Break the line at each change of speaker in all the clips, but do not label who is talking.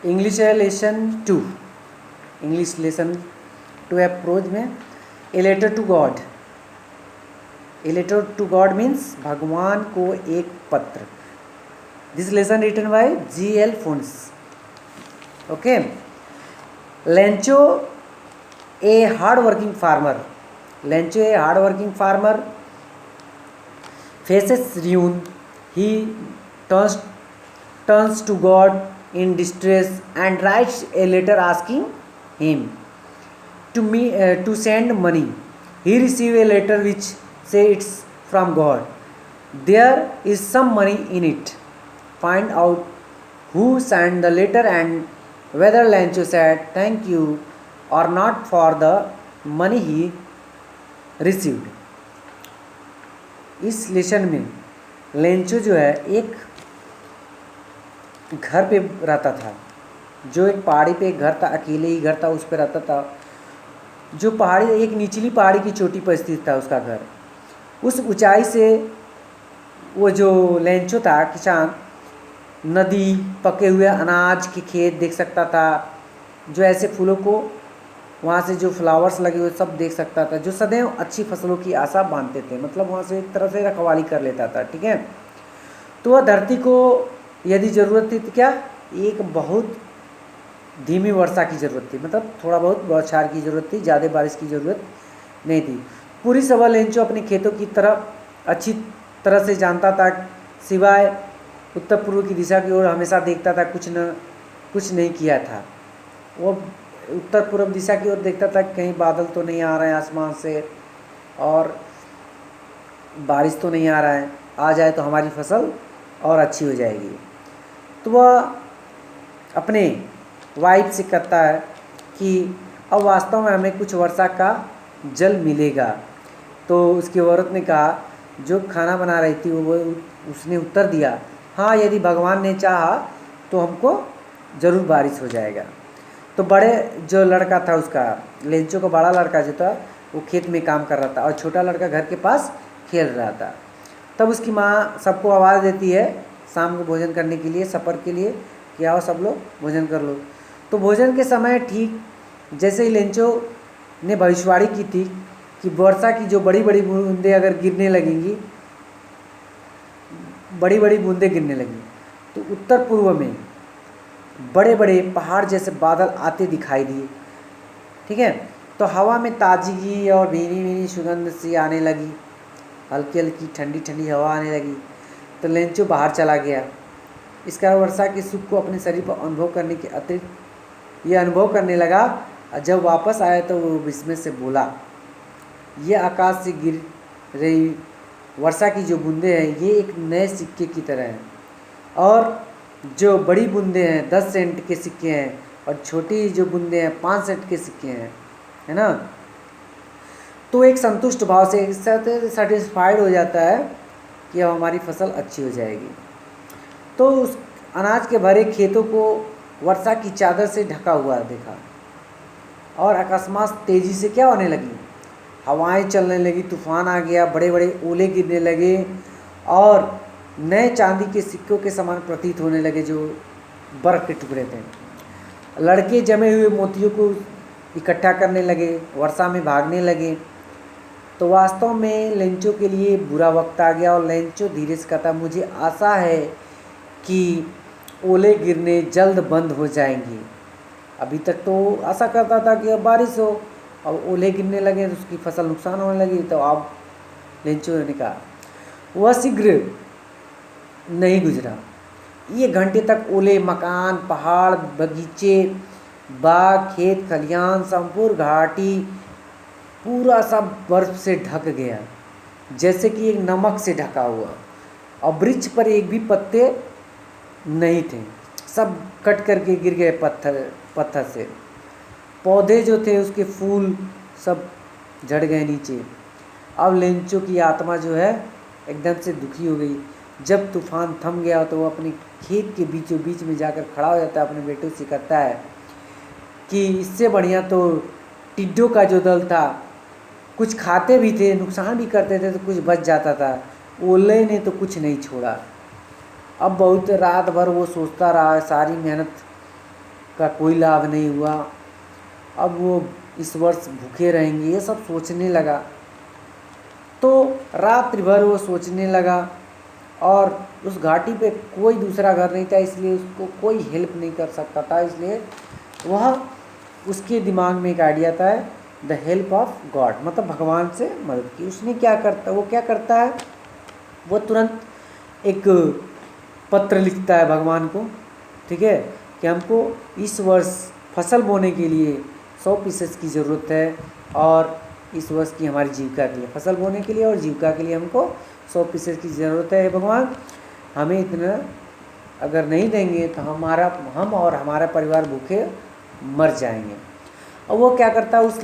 English है lesson 2, English lesson 2 है prose में। A letter to God, a letter to God means भगवान को एक पत्र। This lesson written by G.L. Funs। Okay. Lencho a hard working farmer, Lencho a hard working farmer faces ruin, he turns to God in distress and writes a letter asking him to send money. He receives a letter which says it's from God. There is some money in it. Find out who sent the letter and whether Lancho said thank you or not for the money he received. इस lesson में Lencho जो है एक घर पे रहता था, जो एक पहाड़ी पे एक घर था, अकेले ही घर था, उस पे रहता था। जो पहाड़ी एक निचली पहाड़ी की चोटी पर स्थित था उसका घर। उस ऊंचाई से वो जो लेंचो था किसान, नदी, पके हुए अनाज के खेत देख सकता था, जो ऐसे फूलों को वहाँ से जो फ्लावर्स लगे हुए सब देख सकता था, जो सदैव अच्छी फसलों की आशा बांधते थे। मतलब वहाँ से एक तरह से रखवाली कर लेता था। ठीक है। तो वह धरती को यदि ज़रूरत थी तो क्या, एक बहुत धीमी वर्षा की ज़रूरत थी, मतलब थोड़ा बहुत बौछार की ज़रूरत थी, ज़्यादा बारिश की ज़रूरत नहीं थी। पूरी सभा लेंचो अपने खेतों की तरफ अच्छी तरह से जानता था, सिवाय उत्तर पूर्व की दिशा की ओर हमेशा देखता था, कुछ नहीं किया था। वो उत्तर पूर्व दिशा की ओर देखता था कि कहीं बादल तो नहीं आ रहे हैं आसमान से और बारिश तो नहीं आ रहा है, आ जाए तो हमारी फसल और अच्छी हो जाएगी। तो वह अपने वाइफ से कहता है कि अब वास्तव में हमें कुछ वर्षा का जल मिलेगा। तो उसकी औरत ने कहा, जो खाना बना रही थी वो उसने उत्तर दिया, हाँ यदि भगवान ने चाहा तो हमको ज़रूर बारिश हो जाएगा। तो बड़े जो लड़का था उसका, लेंचो का बड़ा लड़का जो था वो खेत में काम कर रहा था और छोटा लड़का घर के पास खेल रहा था। तब उसकी माँ सबको आवाज़ देती है शाम को भोजन करने के लिए, सफ़र के लिए, कि आओ सब लोग भोजन कर लो। तो भोजन के समय ठीक जैसे ही लेंचो ने भविष्यवाणी की थी कि वर्षा की जो बड़ी बड़ी बूंदें अगर गिरने लगेंगी, बड़ी बड़ी बूंदें गिरने लगी, तो उत्तर पूर्व में बड़े बड़े पहाड़ जैसे बादल आते दिखाई दिए। ठीक है। तो हवा में ताजगी और भीनी भीनी सुगंध सी आने लगी, हल्की हल्की ठंडी ठंडी हवा आने लगी। तो लेंचो बाहर चला गया। इसका वर्षा के सुख को अपने शरीर पर अनुभव करने के अतिरिक्त ये अनुभव करने लगा। जब वापस आया तो वो विस्मय से बोला, ये आकाश से गिर रही वर्षा की जो बूंदें हैं ये एक नए सिक्के की तरह हैं, और जो बड़ी बूंदें हैं 10 सेंट के सिक्के हैं और छोटी जो बूंदें हैं 5 सेंट के सिक्के हैं, है ना। तो एक संतुष्ट भाव से सेटिस्फाइड हो जाता है कि अब हमारी फसल अच्छी हो जाएगी। तो उस अनाज के भरे खेतों को वर्षा की चादर से ढका हुआ देखा और अकस्मात तेज़ी से क्या होने लगी, हवाएं चलने लगी, तूफान आ गया, बड़े बड़े ओले गिरने लगे और नए चांदी के सिक्कों के समान प्रतीत होने लगे जो बर्फ़ के टुकड़े थे। लड़के जमे हुए मोतियों को इकट्ठा करने लगे, वर्षा में भागने लगे। तो वास्तव में लेंचो के लिए बुरा वक्त आ गया और लेंचो धीरे से कहता, मुझे आशा है कि ओले गिरने जल्द बंद हो जाएंगी। अभी तक तो आशा करता था कि अब बारिश हो, अब ओले गिरने लगे तो उसकी फसल नुकसान होने लगी। तो अब लेंचो ने कहा, वह शीघ्र नहीं गुजरा। ये घंटे तक ओले मकान, पहाड़, बगीचे, बाग, खेत खलिहान, संपूर्ण घाटी पूरा सब बर्फ से ढक गया, जैसे कि एक नमक से ढका हुआ। और वृक्ष पर एक भी पत्ते नहीं थे, सब कट करके गिर गए पत्थर से। पौधे जो थे उसके फूल सब झड़ गए नीचे। अब लेंचो की आत्मा जो है एकदम से दुखी हो गई। जब तूफान थम गया तो वो अपने खेत के बीचों बीच में जाकर खड़ा हो जाता है, अपने बेटों से कहता है कि इससे बढ़िया तो टिड्डों का जो दल था, कुछ खाते भी थे, नुकसान भी करते थे, तो कुछ बच जाता था, ओले ने तो कुछ नहीं छोड़ा। अब बहुत रात भर वो सोचता रहा, सारी मेहनत का कोई लाभ नहीं हुआ, अब वो इस वर्ष भूखे रहेंगे, ये सब सोचने लगा। तो रात्रि भर वो सोचने लगा और उस घाटी पे कोई दूसरा घर नहीं था, इसलिए उसको कोई हेल्प नहीं कर सकता था। इसलिए वह उसके दिमाग में एक आइडिया था, द हेल्प ऑफ गॉड, मतलब भगवान से मदद की। उसने क्या करता है, वो तुरंत एक पत्र लिखता है भगवान को, ठीक है, कि हमको इस वर्ष फसल बोने के लिए 100 पीसेस की ज़रूरत है, और इस वर्ष की हमारी जीविका के लिए, फसल बोने के लिए और जीविका के लिए हमको 100 पीसेस की ज़रूरत है भगवान, हमें इतना अगर नहीं देंगे तो हम और हमारा परिवार भूखे मर जाएंगे। और वो क्या करता है, उस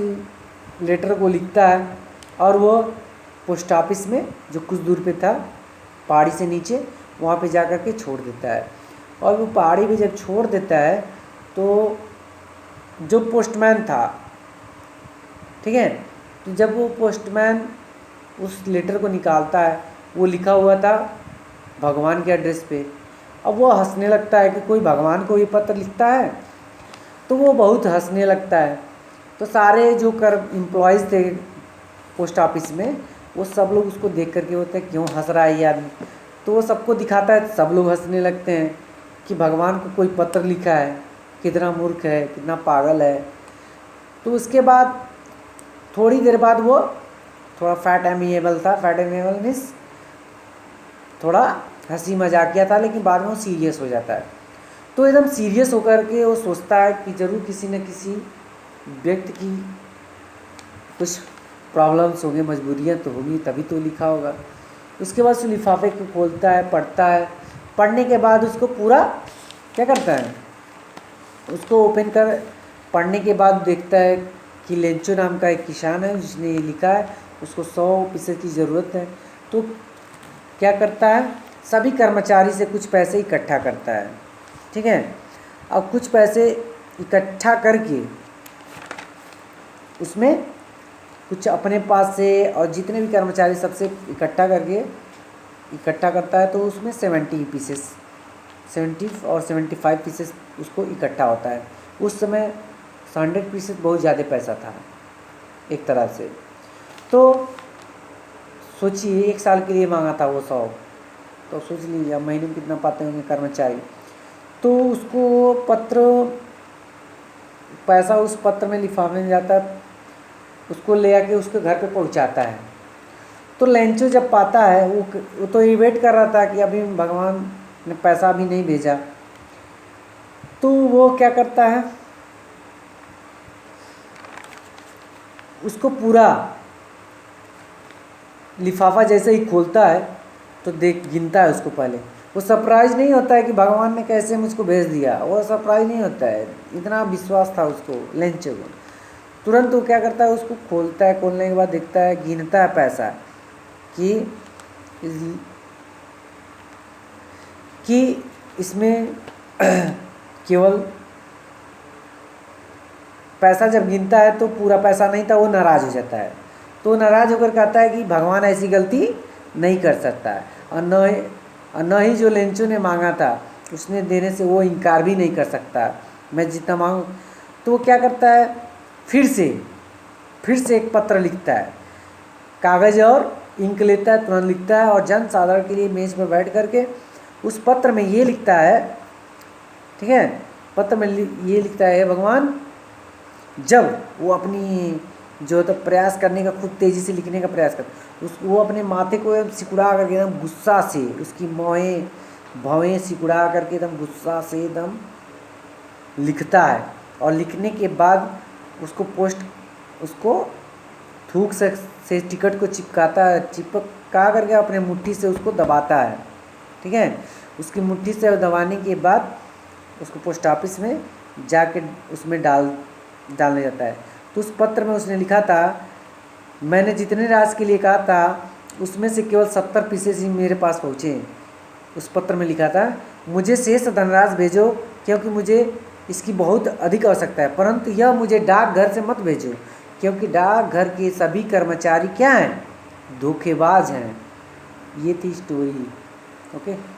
लेटर को लिखता है और वो पोस्ट ऑफिस में जो कुछ दूर पे था पहाड़ी से नीचे, वहाँ पे जा कर के छोड़ देता है। और वो पहाड़ी पे जब छोड़ देता है तो जो पोस्टमैन था, ठीक है, तो जब वो पोस्टमैन उस लेटर को निकालता है, वो लिखा हुआ था भगवान के एड्रेस पे। अब वो हंसने लगता है कि कोई भगवान को ये पत्र लिखता है, तो वो बहुत हंसने लगता है। तो सारे जो एम्प्लॉयज़ थे पोस्ट ऑफिस में, वो सब लोग उसको देख करके होते हैं क्यों हंस रहा है ये आदमी, तो वो सबको दिखाता है, सब लोग हंसने लगते हैं कि भगवान को कोई पत्र लिखा है, कितना मूर्ख है, कितना पागल है। तो उसके बाद थोड़ी देर बाद वो थोड़ा फैट एमिएबल मीन्स थोड़ा हंसी मजाकिया था, लेकिन बाद में वो सीरियस हो जाता है। तो एकदम सीरियस होकर के वो सोचता है कि ज़रूर किसी न किसी व्यक्ति की कुछ प्रॉब्लम्स होंगे, मजबूरियाँ तो होंगी, तभी तो लिखा होगा। उसके बाद उस लिफाफे को खोलता है, पढ़ता है। पढ़ने के बाद उसको पूरा क्या करता है, उसको ओपन कर पढ़ने के बाद देखता है कि लेंचो नाम का एक किसान है जिसने ये लिखा है, उसको 100 पीसेस की ज़रूरत है। तो क्या करता है, सभी कर्मचारी से कुछ पैसे इकट्ठा करता है, ठीक है। अब कुछ पैसे इकट्ठा करके उसमें कुछ अपने पास से और जितने भी कर्मचारी सबसे इकट्ठा करता है, तो उसमें 70 और 75 पीसेस उसको इकट्ठा होता है। उस समय 100 पीसेस बहुत ज़्यादा पैसा था एक तरह से। तो सोचिए 1 साल के लिए मांगा था वो 100, तो सोच लीजिए अब महीने में कितना पाते होंगे कर्मचारी। तो उसको पैसा उस पत्र में लिफाफे में जाता, उसको ले आके उसके घर पे पहुंचाता है। तो लेंचो जब पाता है, वो तो ये वेट कर रहा था कि अभी भगवान ने पैसा अभी नहीं भेजा। तो वो क्या करता है, उसको पूरा लिफाफा जैसे ही खोलता है तो गिनता है उसको पहले। वो सरप्राइज़ नहीं होता है कि भगवान ने कैसे मुझको भेज दिया, वो सरप्राइज़ नहीं होता है, इतना विश्वास था उसको लेंचो को। तुरंत वो क्या करता है, उसको खोलता है, खोलने के बाद देखता है, गिनता है पैसा कि इसमें केवल पैसा जब गिनता है तो पूरा पैसा नहीं था, वो नाराज़ हो जाता है। तो नाराज़ होकर कहता है कि भगवान ऐसी गलती नहीं कर सकता है, और न ही जो लेंचो ने मांगा था उसने देने से वो इनकार भी नहीं कर सकता, मैं जितना मांगूँ। तो वो क्या करता है, फिर से एक पत्र लिखता है, कागज़ और इंक लेता है, तुरंत लिखता है और जन साधारण के लिए मेज़ पर बैठ करके उस पत्र में ये लिखता है, ठीक है, पत्र में ये लिखता है, भगवान, जब वो अपनी जो तो प्रयास करने का, खूब तेज़ी से लिखने का प्रयास कर, वो अपने माथे को सिकुड़ा करके एकदम गुस्सा से, उसकी भवें सिकुड़ा करके एकदम गुस्सा से एकदम लिखता है। और लिखने के बाद उसको थूक से टिकट को चिपका करके अपने मुट्ठी से उसको दबाता है, ठीक है। उसकी मुट्ठी से दबाने के बाद उसको पोस्ट ऑफिस में जाके उसमें डालने जाता है। तो उस पत्र में उसने लिखा था, मैंने जितने राशि के लिए कहा था उसमें से केवल 70 पीसेस ही मेरे पास पहुँचे। उस पत्र में लिखा था, मुझे शेष धनराशि भेजो क्योंकि मुझे इसकी बहुत अधिक आवश्यकता है, परंतु यह मुझे डाकघर से मत भेजो क्योंकि डाकघर के सभी कर्मचारी क्या हैं, धोखेबाज हैं। ये थी स्टोरी। ओके।